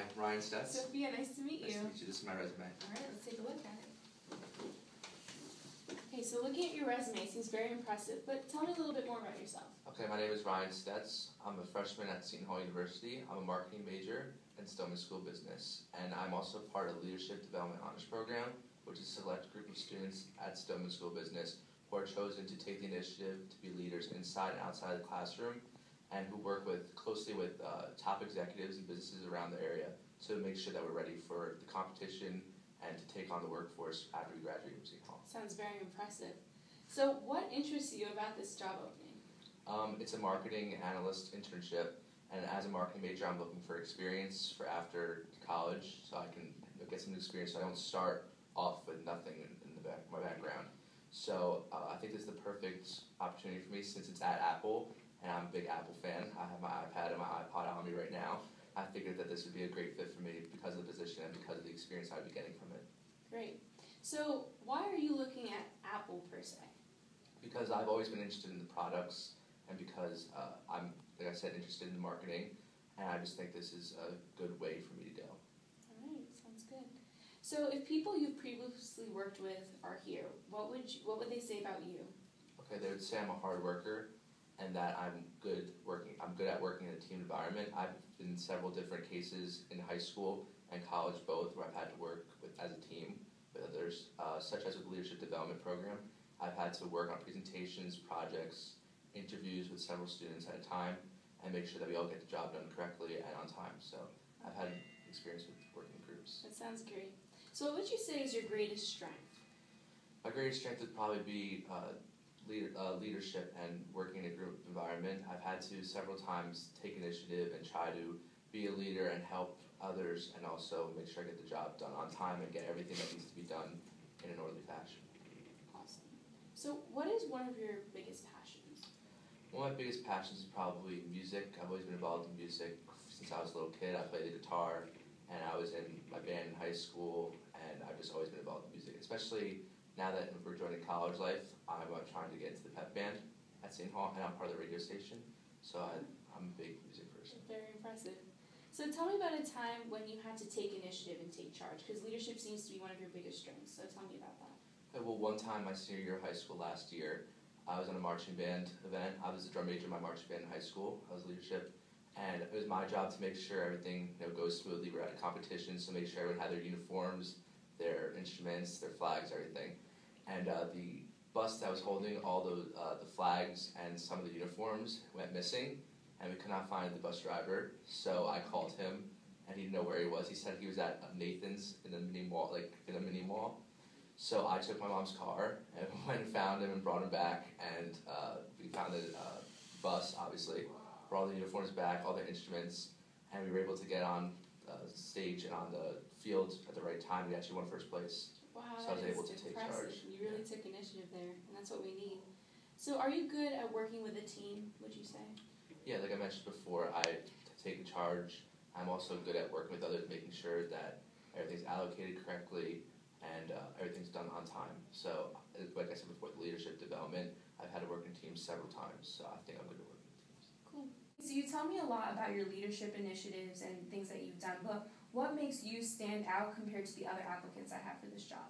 Hi, Ryan Stutz. Sophia, nice to meet you. Nice to meet you. This is my resume. Alright, let's take a look at it. Okay, so looking at your resume seems very impressive, but tell me a little bit more about yourself. Okay, my name is Ryan Stutz. I'm a freshman at Seton Hall University. I'm a marketing major in Stillman School of Business, and I'm also part of the Leadership Development Honors Program, which is a select group of students at Stillman School of Business who are chosen to take the initiative to be leaders inside and outside of the classroom, and who work closely with top executives and businesses around the area to make sure that we're ready for the competition and to take on the workforce after we graduate from Seton Hall. Sounds very impressive. So what interests you about this job opening? It's a marketing analyst internship, and as a marketing major, I'm looking for experience for after college so I can get some experience so I don't start off with nothing in my background. So I think this is the perfect opportunity for me since it's at Apple, and I'm a big Apple fan. I have my iPad and my iPod on me right now. I figured that this would be a great fit for me because of the position and because of the experience I'd be getting from it. Great. So why are you looking at Apple per se? Because I've always been interested in the products, and because I'm, like I said, interested in marketing, and I just think this is a good way for me to go. All right, sounds good. So if people you've previously worked with are here, what would they say about you? Okay, they would say I'm a hard worker, and that I'm good at working in a team environment. I've been in several different cases in high school and college both where I've had to work as a team with others, such as with the Leadership Development Program. I've had to work on presentations, projects, interviews with several students at a time, and make sure that we all get the job done correctly and on time. So I've had experience with working in groups. That sounds great. So what would you say is your greatest strength? My greatest strength would probably be leadership and working in a group environment. I've had to several times take initiative and try to be a leader and help others, and also make sure I get the job done on time and get everything that needs to be done in an orderly fashion. Awesome. So what is one of your biggest passions? One of my biggest passions is probably music. I've always been involved in music since I was a little kid. I played the guitar, and I was in my band in high school, and I've just always been involved in music, especially now that we're joining college life. I'm trying to get into the pep band at Seton Hall, and I'm part of the radio station, so I'm a big music person. Very impressive. So tell me about a time when you had to take initiative and take charge, because leadership seems to be one of your biggest strengths, so tell me about that. Okay, well, one time my senior year of high school last year, I was on a marching band event. I was a drum major in my marching band in high school. I was leadership, and it was my job to make sure everything goes smoothly. We're at a competition, so make sure everyone had their uniforms, their instruments, their flags, everything. And the bus that was holding all the flags and some of the uniforms went missing, and we could not find the bus driver. So I called him, and he didn't know where he was. He said he was at Nathan's in the mini mall, So I took my mom's car and went and found him and brought him back, and we found the bus, obviously, brought all the uniforms back, all the instruments, and we were able to get on stage and on the field at the right time. We actually won first place. Wow, so I was able to impressive. take charge. You really took initiative there, and that's what we need. So are you good at working with a team, would you say? Yeah, like I mentioned before, I take charge. I'm also good at working with others, making sure that everything's allocated correctly and everything's done on time. So, like I said before, the leadership development, I've had to work in teams several times, so I think I'm good at working in teams. Cool. So you tell me a lot about your leadership initiatives and things that you've done, but what makes you stand out compared to the other applicants I have for this job?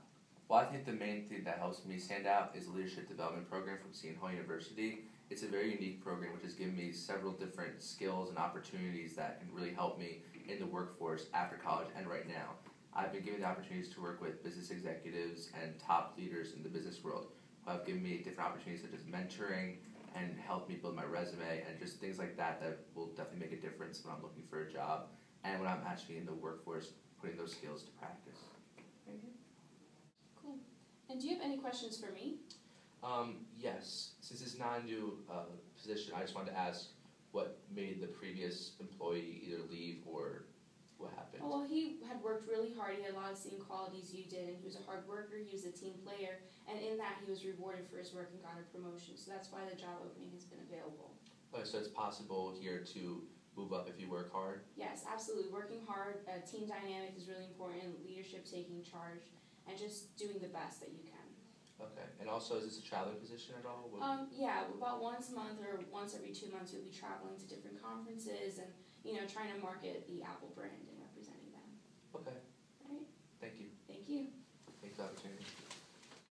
Well, I think the main thing that helps me stand out is the Leadership Development Program from Seton Hall University. It's a very unique program which has given me several different skills and opportunities that can really help me in the workforce after college and right now. I've been given the opportunities to work with business executives and top leaders in the business world who have given me different opportunities such as mentoring and helped me build my resume and just things like that that will definitely make a difference when I'm looking for a job and when I'm actually in the workforce putting those skills to practice. Very good. Cool. And do you have any questions for me? Yes. Since it's not a new position, I just wanted to ask what made the previous employee either leave or what happened? Well, he had worked really hard. He had a lot of the same qualities you did, and he was a hard worker. He was a team player, and in that he was rewarded for his work and got a promotion. So that's why the job opening has been available. Okay, so it's possible here to move up if you work hard? Yes, absolutely. Working hard, team dynamic is really important, leadership, taking charge, and just doing the best that you can. Okay, and also is this a traveling position at all? Yeah, about once a month or once every 2 months you'll be traveling to different conferences and, trying to market the Apple brand